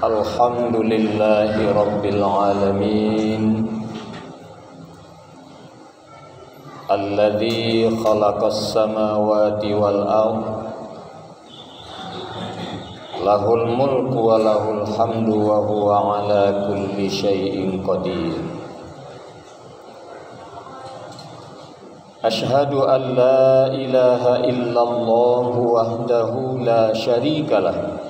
Alhamdulillahi Rabbil Alamin Alladzi khalaqas samawati wal ard Lahul mulku wa lahul hamdu wa huwa ala kulli syai'in qadir Ashhadu an la ilaha illallah wahdahu la syarika lah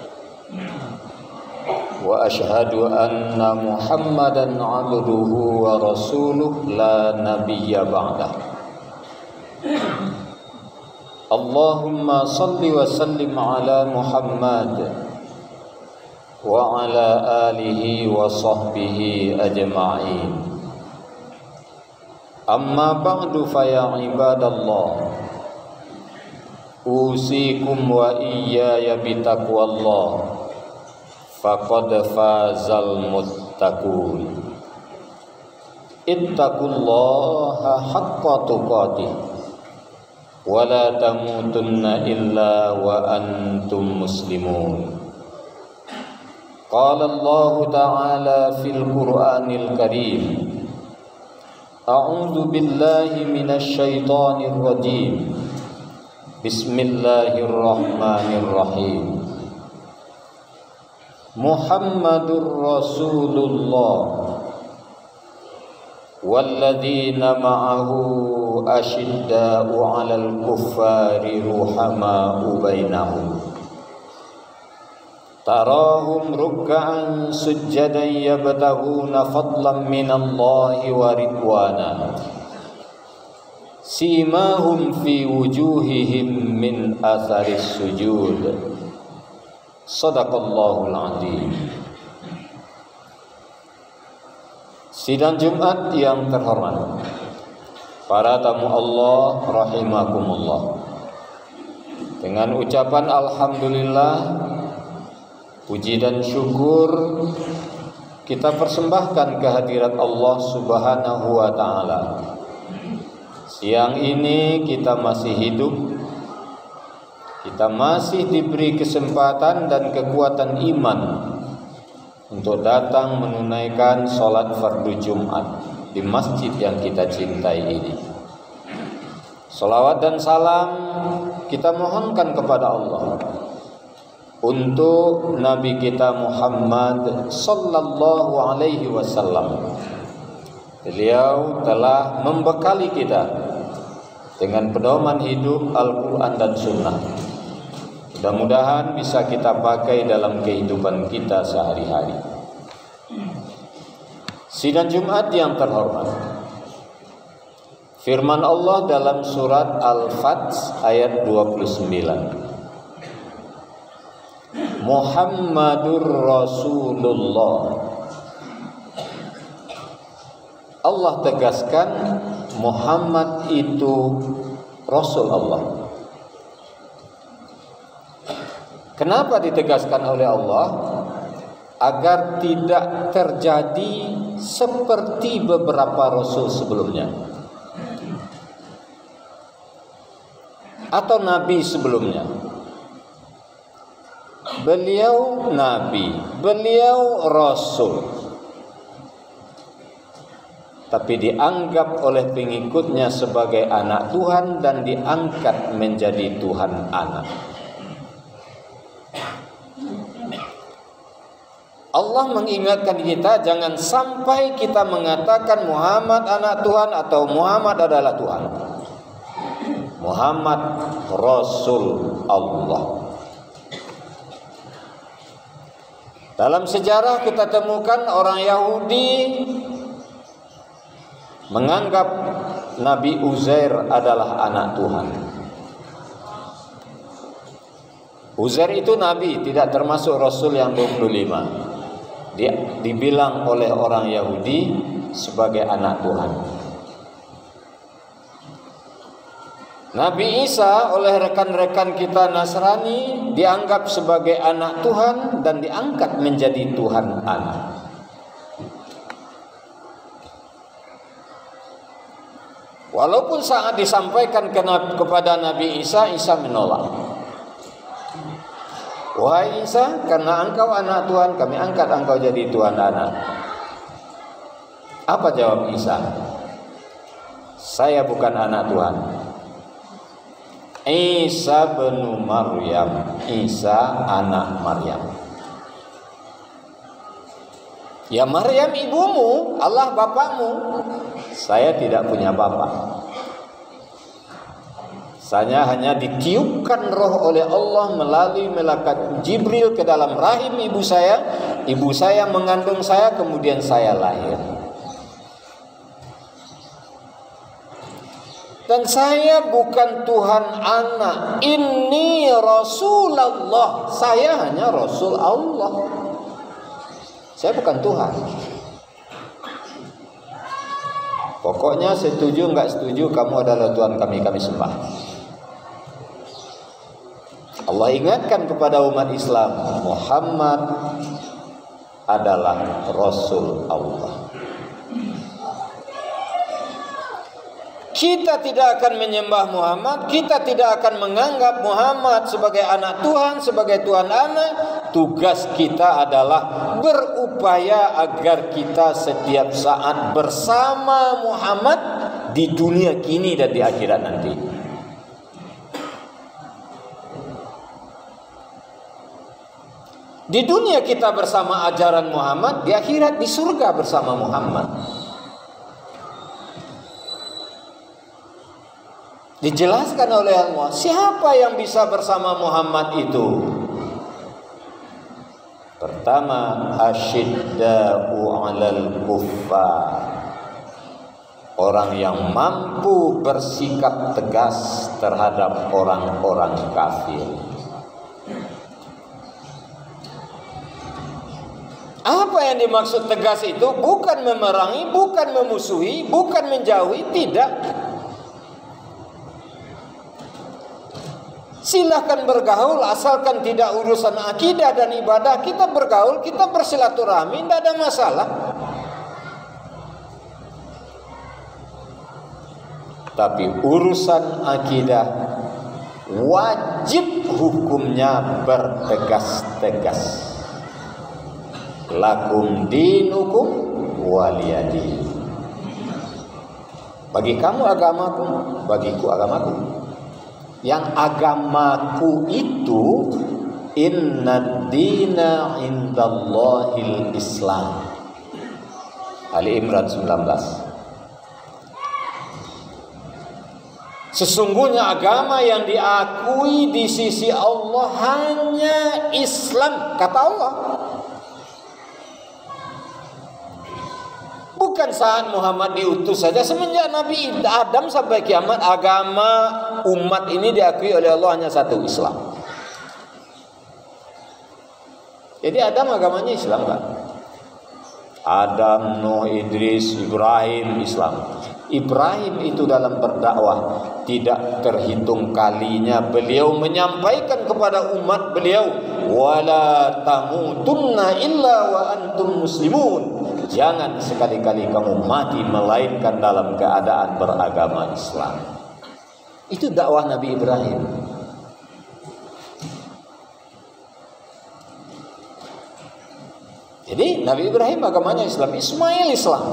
wa ashhadu anna Muhammadan abduhu wa rasuluh la nabiyya ba'dah. Allahumma salli wa sallim ala Muhammad wa ala alihi wa sahbihi ajma'in. Amma ba'du fa ya ibadallah, usikum wa iyaya bitaqwallah, faqad fazal muttaqun. Ittaqullaha haqqa tuqatih wa la tamutunna illa wa antum muslimun. Qala Allah ta'ala fil Qur'anil Karim, A'udzu billahi minasy syaithanir rajim. Bismillahirrahmanirrahim. Muhammadur Rasulullah walladzina ma'ahu asyidda'u 'alal kuffari ruhama'u bainahum tarahum ruk'an sujjadan yabtaghuna fadlan minallahi wa ridwana simahum fi wujuhihim min atharis sujud. Sadaqallahul azim. Sidang Jumat yang terhormat, para tamu Allah rahimakumullah, dengan ucapan alhamdulillah, puji dan syukur kita persembahkan kehadirat Allah Subhanahu wa taala. Siang ini kita masih hidup, kita masih diberi kesempatan dan kekuatan iman untuk datang menunaikan sholat fardu Jumat di masjid yang kita cintai ini. Salawat dan salam kita mohonkan kepada Allah untuk Nabi kita Muhammad sallallahu alaihi wasallam. Beliau telah membekali kita dengan pedoman hidup Al-Quran dan Sunnah. Mudah-mudahan bisa kita pakai dalam kehidupan kita sehari-hari. Sidang Jumat yang terhormat, firman Allah dalam surat Al-Fath ayat 29. Muhammadur Rasulullah. Allah tegaskan Muhammad itu Rasul Allah. Kenapa ditegaskan oleh Allah? Agar tidak terjadi seperti beberapa Rasul sebelumnya atau Nabi sebelumnya. Beliau Nabi, beliau Rasul, tapi dianggap oleh pengikutnya sebagai anak Tuhan dan diangkat menjadi Tuhan anak. Allah mengingatkan kita jangan sampai kita mengatakan Muhammad anak Tuhan atau Muhammad adalah Tuhan. Muhammad Rasul Allah. Dalam sejarah kita temukan orang Yahudi menganggap Nabi Uzair adalah anak Tuhan. Uzair itu Nabi, tidak termasuk Rasul yang 25. Dia dibilang oleh orang Yahudi sebagai anak Tuhan. Nabi Isa oleh rekan-rekan kita Nasrani dianggap sebagai anak Tuhan dan diangkat menjadi Tuhan anak. Walaupun saat disampaikan kepada Nabi Isa, Isa menolak. Wahai Isa, karena engkau anak Tuhan, kami angkat engkau jadi Tuhan anak. Apa jawab Isa? Saya bukan anak Tuhan. Isa bin Maryam, Isa anak Maryam. Ya Maryam ibumu, Allah bapakmu. Saya tidak punya bapak. Saya hanya ditiupkan roh oleh Allah melalui malaikat Jibril ke dalam rahim ibu saya. Ibu saya mengandung saya, kemudian saya lahir. Dan saya bukan Tuhan anak. Ini Rasulullah. Saya hanya Rasul Allah. Saya bukan Tuhan. Pokoknya setuju nggak setuju, kamu adalah Tuhan kami sembah. Allah ingatkan kepada umat Islam, Muhammad adalah Rasul Allah. Kita tidak akan menyembah Muhammad, kita tidak akan menganggap Muhammad sebagai anak Tuhan, sebagai Tuhan anak. Tugas kita adalah berupaya agar kita setiap saat bersama Muhammad di dunia kini dan di akhirat nanti. Di dunia kita bersama ajaran Muhammad, di akhirat di surga bersama Muhammad. Dijelaskan oleh Allah, siapa yang bisa bersama Muhammad itu? Pertama, asyidda'u 'alal kuffar. Orang yang mampu bersikap tegas terhadap orang-orang kafir. Apa yang dimaksud tegas itu? Bukan memerangi, bukan memusuhi, bukan menjauhi, tidak. Silahkan bergaul, asalkan tidak urusan akidah dan ibadah. Kita bergaul, kita bersilaturahmi, tidak ada masalah. Tapi urusan akidah wajib hukumnya bertegas-tegas. Lakum dinukum waliyadi. Bagi kamu agamaku, bagiku agamaku. Yang agamaku itu inna dina indallahil Islam. Ali Imran 19. Sesungguhnya agama yang diakui di sisi Allah hanya Islam, kata Allah. Bukan saat Muhammad diutus saja, semenjak Nabi Adam sampai kiamat agama umat ini diakui oleh Allah hanya satu, Islam. Jadi Adam agamanya Islam kan? Adam, Nuh, Idris, Ibrahim, Islam. Ibrahim itu dalam berdakwah tidak terhitung kalinya beliau menyampaikan kepada umat beliau, wala tamutunna illa wa antum muslimun. Jangan sekali-kali kamu mati melainkan dalam keadaan beragama Islam. Itu dakwah Nabi Ibrahim. Jadi Nabi Ibrahim agamanya Islam, Ismail Islam,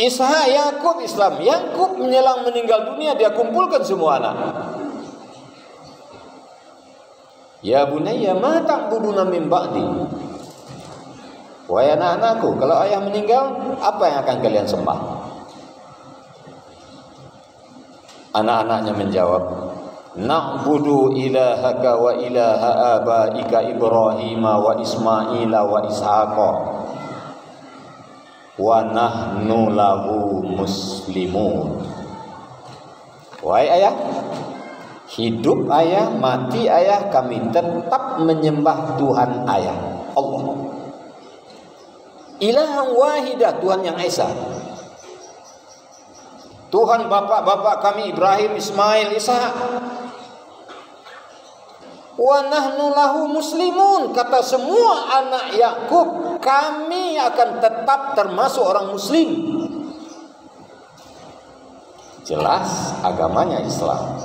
Ishak, Yakub Islam. Yakub menjelang meninggal dunia dia kumpulkan semua anak. Ya bunayya ma ta'buduna min ba'di. Wahai anak-anakku, kalau ayah meninggal, apa yang akan kalian sembah? Anak-anaknya menjawab, na'budu ilahaka wa ilaha abaika Ibrahim wa Ismaila wa Ishaqa wa nahnu lahu muslimun. Wahai ayah, hidup ayah, mati ayah, kami tetap menyembah Tuhan ayah, Allah. Ilahan wahidah, Tuhan yang esa. Tuhan bapak-bapak kami Ibrahim, Ismail, Ishak. Wa nahnu lahu muslimun, kata semua anak Yakub, kami akan tetap termasuk orang muslim. Jelas agamanya Islam.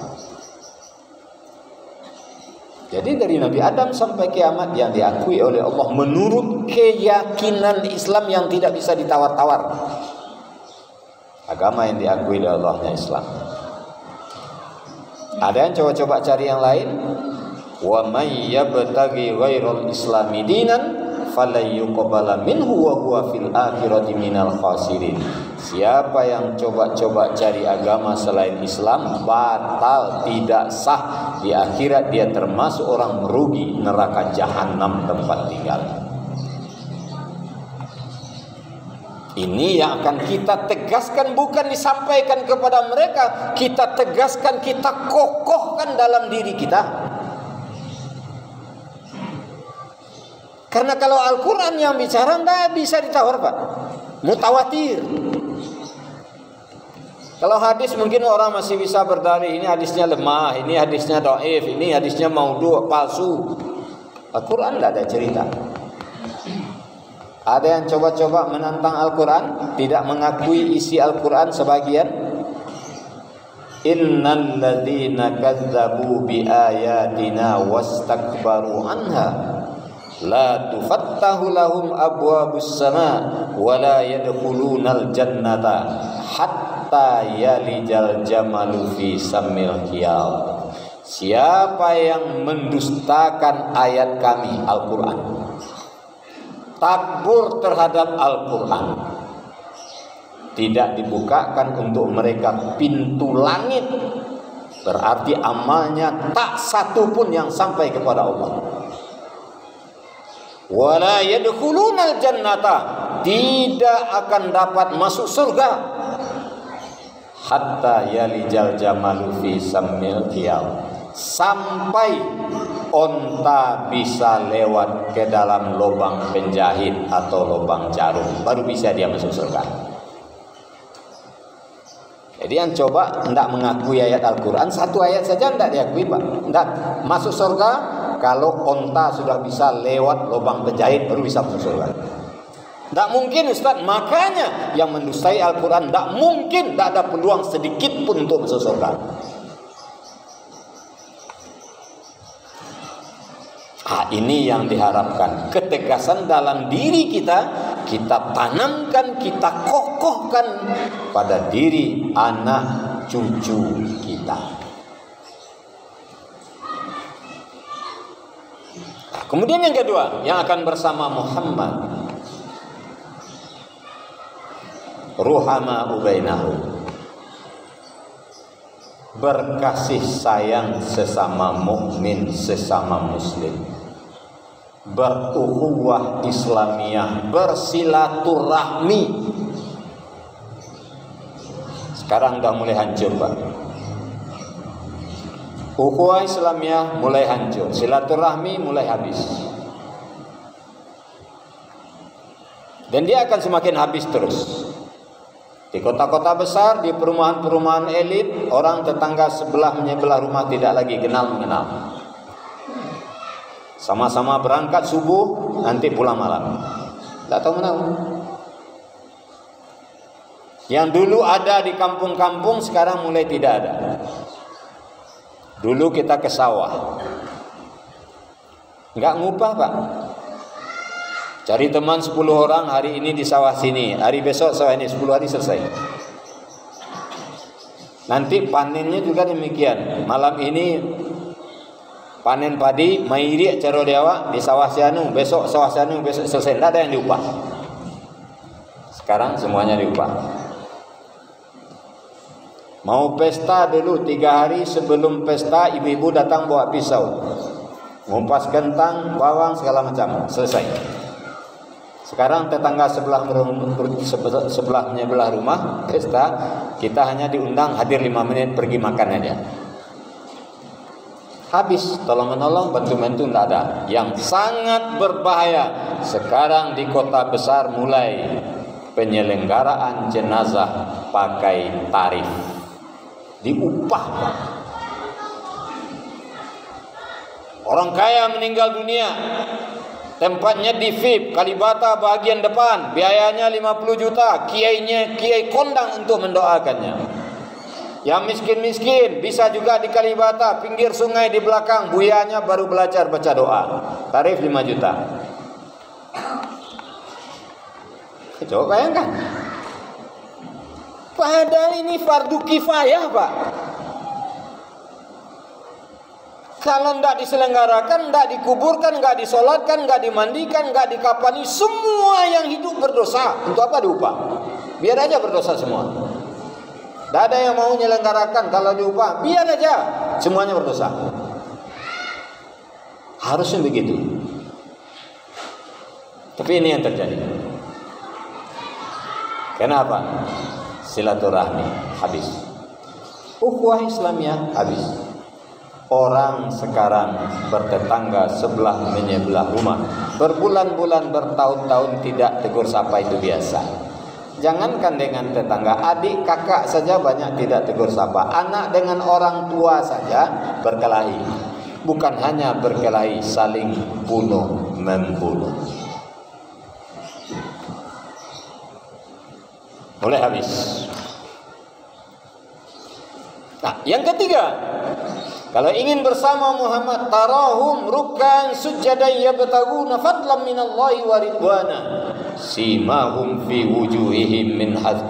Jadi dari Nabi Adam sampai kiamat yang diakui oleh Allah menurut keyakinan Islam yang tidak bisa ditawar-tawar. Agama yang diakui oleh Allahnya Islam. Ada yang coba-coba cari yang lain. Wa may yabtaghi ghairal islami dinan falan yuqbala minhu wa huwa fil akhirati minal khasirin. Siapa yang coba-coba cari agama selain Islam, batal, tidak sah. Di akhirat dia termasuk orang merugi, neraka jahanam tempat tinggal. Ini yang akan kita tegaskan, bukan disampaikan kepada mereka. Kita tegaskan, kita kokohkan dalam diri kita. Karena kalau Al-Quran yang bicara, tidak bisa ditawar, Pak. Mutawatir. Kalau hadis mungkin orang masih bisa berdalih, ini hadisnya lemah, ini hadisnya dhaif, ini hadisnya maudhu', palsu. Al-Quran tidak ada cerita. Ada yang coba-coba menantang Al-Quran, tidak mengakui isi Al-Quran sebagian. Innal ladzina kadzdzabu bi ayatina wastakbaru anha la tufattahu lahum abwabus sama wa la yadkhulunal jannata hatta yalijal jamalu fi sammil khiyal. Siapa yang mendustakan ayat kami Al-Quran, takbur terhadap Al-Quran, tidak dibukakan untuk mereka pintu langit, berarti amalnya tak satu pun yang sampai kepada Allah. Wala yadkhulunal jannata, tidak akan dapat masuk surga hatta yalijal jamalu fi sammil khiyal, sampai onta bisa lewat ke dalam lubang penjahit atau lubang jarum, baru bisa dia masuk surga. Jadi yang coba tidak mengakui ayat Al-Quran, satu ayat saja tidak diakui, Pak. Tidak masuk surga. Kalau onta sudah bisa lewat lubang penjahit, baru bisa masuk surga. Tidak mungkin, Ustaz. Makanya yang mendustai Al-Quran tidak mungkin, tidak ada peluang sedikit pun untuk masuk surga. Ini yang diharapkan. Ketegasan dalam diri kita, kita tanamkan, kita kokohkan pada diri anak cucu kita. Kemudian yang kedua, yang akan bersama Muhammad, ruhama ubainahu, berkasih sayang sesama mukmin, sesama muslim, berukhuwah Islamiyah, bersilaturahmi. Sekarang sudah mulai hancur, Pak. Ukhuwah Islamiyah mulai hancur, silaturahmi mulai habis. Dan dia akan semakin habis terus. Di kota-kota besar, di perumahan-perumahan elit, orang tetangga sebelah menyebelah rumah tidak lagi kenal-mengenal. Sama-sama berangkat subuh, nanti pulang malam. Tidak tahu menau. Yang dulu ada di kampung-kampung, sekarang mulai tidak ada. Dulu kita ke sawah, nggak ngupah, Pak. Cari teman 10 orang, hari ini di sawah sini, hari besok sawah ini, 10 hari selesai. Nanti panennya juga demikian. Malam ini panen padi, mairi caro dewa di sawah sianu, besok sawah sianu, besok selesai. Tidak ada yang diupah. Sekarang semuanya diupah. Mau pesta dulu 3 hari sebelum pesta, ibu-ibu datang bawa pisau, ngumpas kentang, bawang, segala macam, selesai. Sekarang tetangga sebelah menyebelah rumah pesta, kita hanya diundang hadir 5 menit, pergi makan aja. Habis, tolong-menolong, bantu-bantu tidak ada. Yang sangat berbahaya sekarang di kota besar mulai penyelenggaraan jenazah pakai tarif, diupah. Orang kaya meninggal dunia, tempatnya di VIP Kalibata bagian depan, biayanya 50 juta, kiai kondang untuk mendoakannya. Yang miskin-miskin bisa juga di Kalibata, pinggir sungai di belakang, buyanya baru belajar baca doa. Tarif 5 juta. Coba bayangkan. Padahal ini fardu kifayah, Pak. Kalau tidak diselenggarakan, tidak dikuburkan, tidak disolatkan, tidak dimandikan, tidak dikafani, semua yang hidup berdosa. Untuk apa diupah? Biar aja berdosa semua. Tidak ada yang mau menyelenggarakan kalau diupah, biar aja semuanya berdosa. Harusnya begitu. Tapi ini yang terjadi. Kenapa? Silaturahmi habis, ukhuwah Islamiyah habis. Orang sekarang bertetangga sebelah menyebelah rumah, berbulan-bulan, bertahun-tahun tidak tegur sapa itu biasa. Jangankan dengan tetangga, adik kakak saja banyak tidak tegur sapa. Anak dengan orang tua saja berkelahi. Bukan hanya berkelahi, saling bunuh membunuh. Mulai habis. Nah, yang ketiga, kalau ingin bersama Muhammad, tarahum rukkan sujadan yabtaguna fadlan minallahi wa ridwana, simahum fi wujuhihim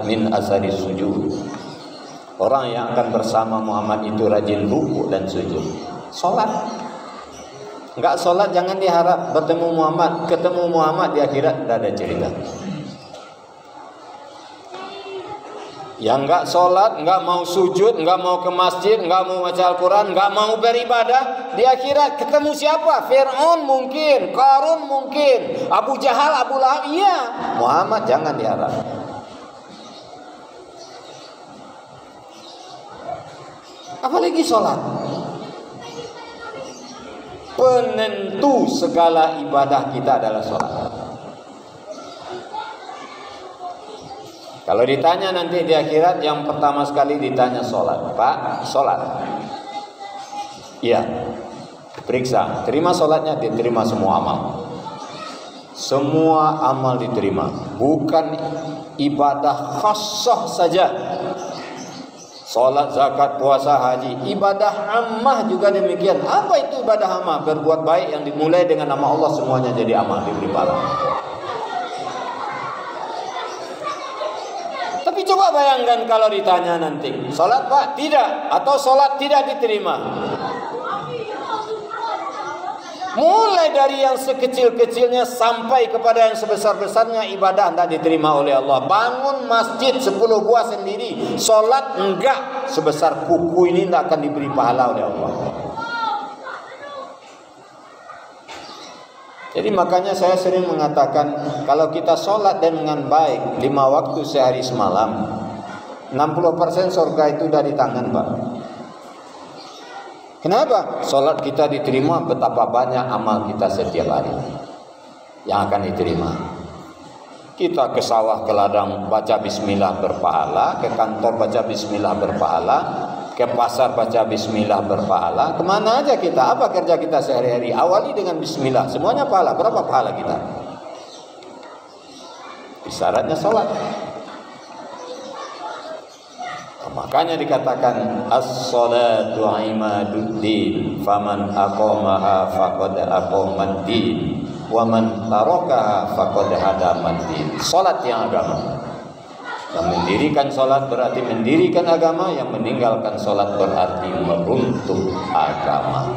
min asari sujud. Orang yang akan bersama Muhammad itu rajin ruku dan sujud. Salat. Enggak salat jangan diharap bertemu Muhammad, ketemu Muhammad di akhirat tidak ada cerita. Yang enggak sholat, enggak mau sujud, enggak mau ke masjid, enggak mau baca Al-Quran, enggak mau beribadah, di akhirat ketemu siapa? Fir'aun mungkin, Qarun mungkin, Abu Jahal, Abu Lahab, iya. Muhammad jangan diharap. Apalagi sholat. Penentu segala ibadah kita adalah sholat. Kalau ditanya nanti di akhirat, yang pertama sekali ditanya sholat. Pak, sholat? Iya. Periksa, terima sholatnya, diterima semua amal. Semua amal diterima. Bukan ibadah khassah saja. Sholat, zakat, puasa, haji. Ibadah ammah juga demikian. Apa itu ibadah ammah? Berbuat baik yang dimulai dengan nama Allah, semuanya jadi amal, diberi pahala. Tapi coba bayangkan kalau ditanya nanti, sholat Pak? Tidak. Atau sholat tidak diterima. Mulai dari yang sekecil-kecilnya sampai kepada yang sebesar-besarnya, ibadah tidak diterima oleh Allah. Bangun masjid 10 buah sendiri, sholat enggak, sebesar kuku ini tidak akan diberi pahala oleh Allah. Jadi makanya saya sering mengatakan, kalau kita sholat dengan baik 5 waktu sehari semalam, 60% surga itu udah di tangan, Pak. Kenapa? Sholat kita diterima, betapa banyak amal kita setiap hari yang akan diterima. Kita ke sawah, ke ladang, baca bismillah berpahala. Ke kantor baca bismillah berpahala. Ke pasar baca bismillah berpahala. Kemana aja kita, apa kerja kita sehari-hari, awali dengan bismillah, semuanya pahala. Berapa pahala kita? Syaratnya sholat. Makanya dikatakan as-salatu imaduddin, faman aqamaha faqad aqamaddin, wa man tarakaha faqad hadamaddin. Salat yang agama. Yang mendirikan salat berarti mendirikan agama, yang meninggalkan salat berarti meruntuh agama.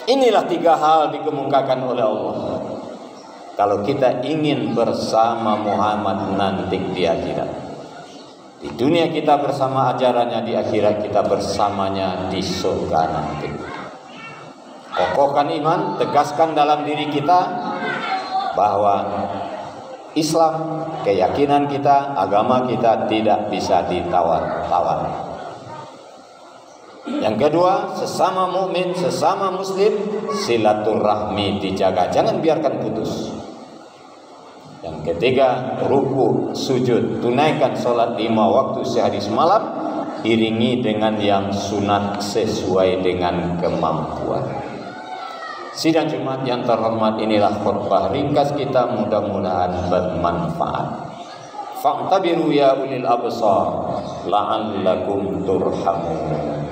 Inilah 3 hal dikemukakan oleh Allah. Kalau kita ingin bersama Muhammad nanti di akhirat. Di dunia kita bersama ajarannya, di akhirat kita bersamanya di surga nanti. Kokohkan iman, tegaskan dalam diri kita bahwa Islam, keyakinan kita, agama kita tidak bisa ditawar-tawar. Yang kedua, sesama mukmin, sesama muslim, silaturahmi dijaga, jangan biarkan putus. Yang ketiga, ruku, sujud, tunaikan sholat 5 waktu sehari semalam, iringi dengan yang sunat sesuai dengan kemampuan. Sidang Jumat yang terhormat, inilah khutbah ringkas kita, mudah-mudahan bermanfaat. fa'tabiru ya ulil absar la'allakum turhamun.